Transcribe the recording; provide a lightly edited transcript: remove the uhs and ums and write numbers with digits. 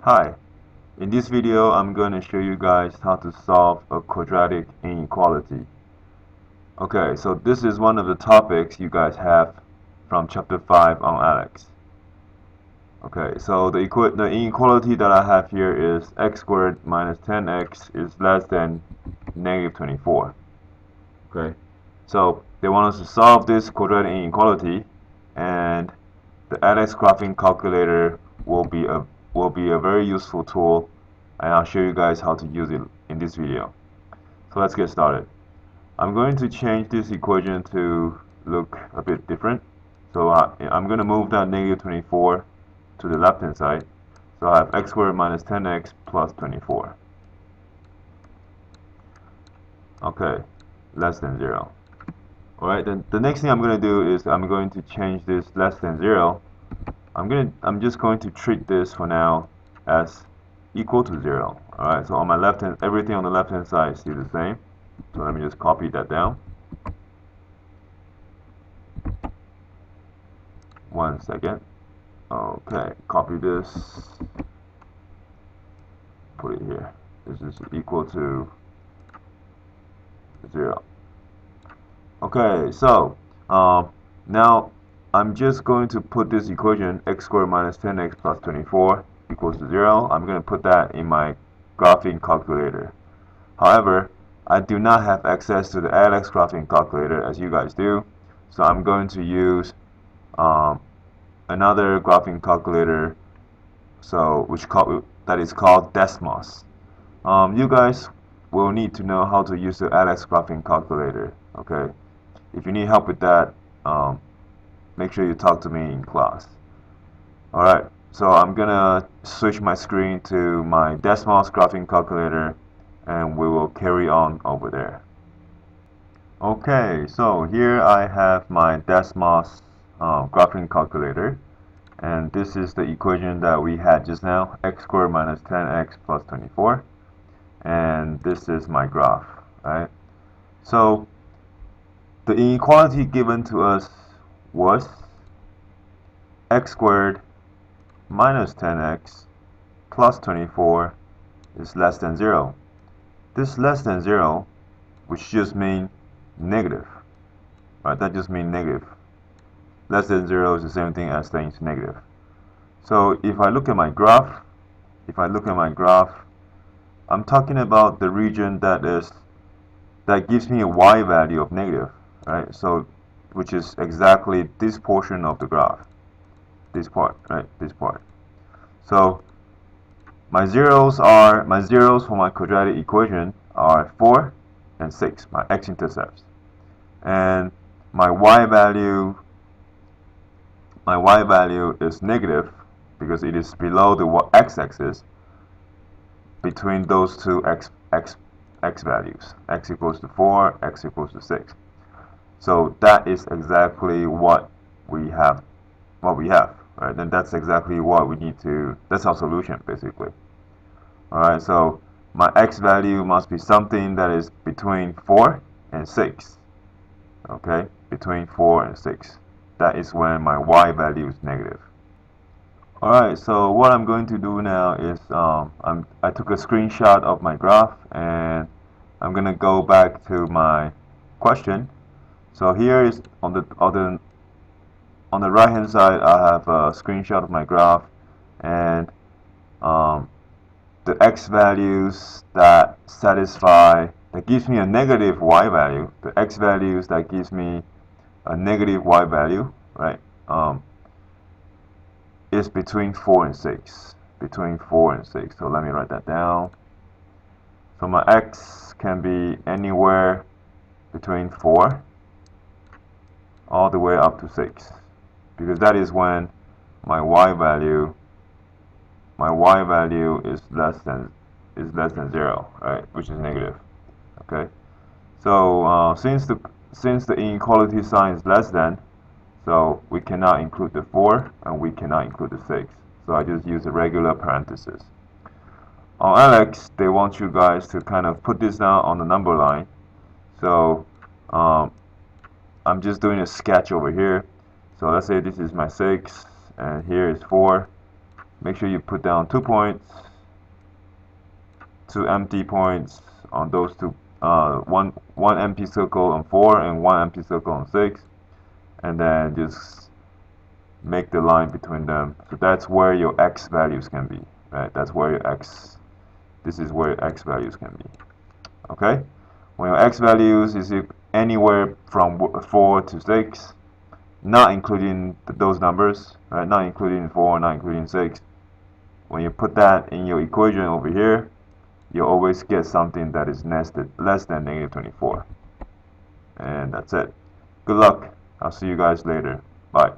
Hi, in this video I'm going to show you guys how to solve a quadratic inequality. Okay, so this is one of the topics you guys have from chapter 5 on Alex. Okay, so the inequality that I have here is x squared minus 10x is less than negative 24. Okay, so they want us to solve this quadratic inequality, and the Alex graphing calculator will be a very useful tool, and I'll show you guys how to use it in this video. So let's get started. I'm going to change this equation to look a bit different. So I'm going to move that negative 24 to the left hand side. So I have x squared minus 10x plus 24. Okay, less than 0. Alright, then the next thing I'm going to do is I'm going to change this less than 0. I'm just going to treat this for now as equal to 0. Alright, so on my left hand, everything on the left hand side is still the same. So let me just copy that down. 1 second. Okay, copy this, put it here. This is equal to 0. Okay, so now I'm just going to put this equation x squared minus 10x plus 24 equals to 0. I'm going to put that in my graphing calculator. However, I do not have access to the Alex graphing calculator as you guys do, so I'm going to use another graphing calculator, that is called Desmos. You guys will need to know how to use the Alex graphing calculator. Okay, if you need help with that, make sure you talk to me in class. Alright, so I'm gonna switch my screen to my Desmos graphing calculator, and we will carry on over there. Okay, so here I have my Desmos graphing calculator, and this is the equation that we had just now, x squared minus 10x plus 24, and this is my graph, right? So the inequality given to us was x squared minus 10x plus 24 is less than 0. This less than 0, which just means negative, right? That just means negative. Less than 0 is the same thing as saying it's negative. So if I look at my graph, I'm talking about the region that gives me a y value of negative, right? So which is exactly this portion of the graph, this part, right? This part. So my zeros for my quadratic equation are 4 and 6, my x-intercepts, and my y value is negative because it is below the x-axis between those two x values. X equals to 4, x equals to 6. So that is exactly what we have, right? Then that's exactly what we need to, that's our solution basically. Alright, so my x value must be something that is between 4 and 6. Okay, between 4 and 6. That is when my y value is negative. Alright, so what I'm going to do now is I took a screenshot of my graph, and I'm going to go back to my question. So here is on the right hand side, I have a screenshot of my graph, and the x values that gives me a negative y value, the x values that gives me a negative y value, right, is between 4 and 6. Between 4 and 6. So let me write that down. So my x can be anywhere between 4 all the way up to 6, because that is when my y value is less than 0, right, which is negative. Okay, so since the inequality sign is less than, so we cannot include the 4 and we cannot include the 6. So I just use a regular parenthesis. On Alex, they want you guys to kind of put this down on the number line. So I'm just doing a sketch over here. So let's say this is my 6, and here is 4. make sure you put down 2 points, 2 empty points on those two, one empty circle on 4 and one empty circle on 6, and then just make the line between them. So that's where your x values can be, right? That's where your x, this is where your x values can be. Okay, when your x values is anywhere from 4 to 6, not including those numbers, right? Not including 4, not including 6. When you put that in your equation over here, you always get something that is nested less than negative 24. And that's it. Good luck. I'll see you guys later. Bye.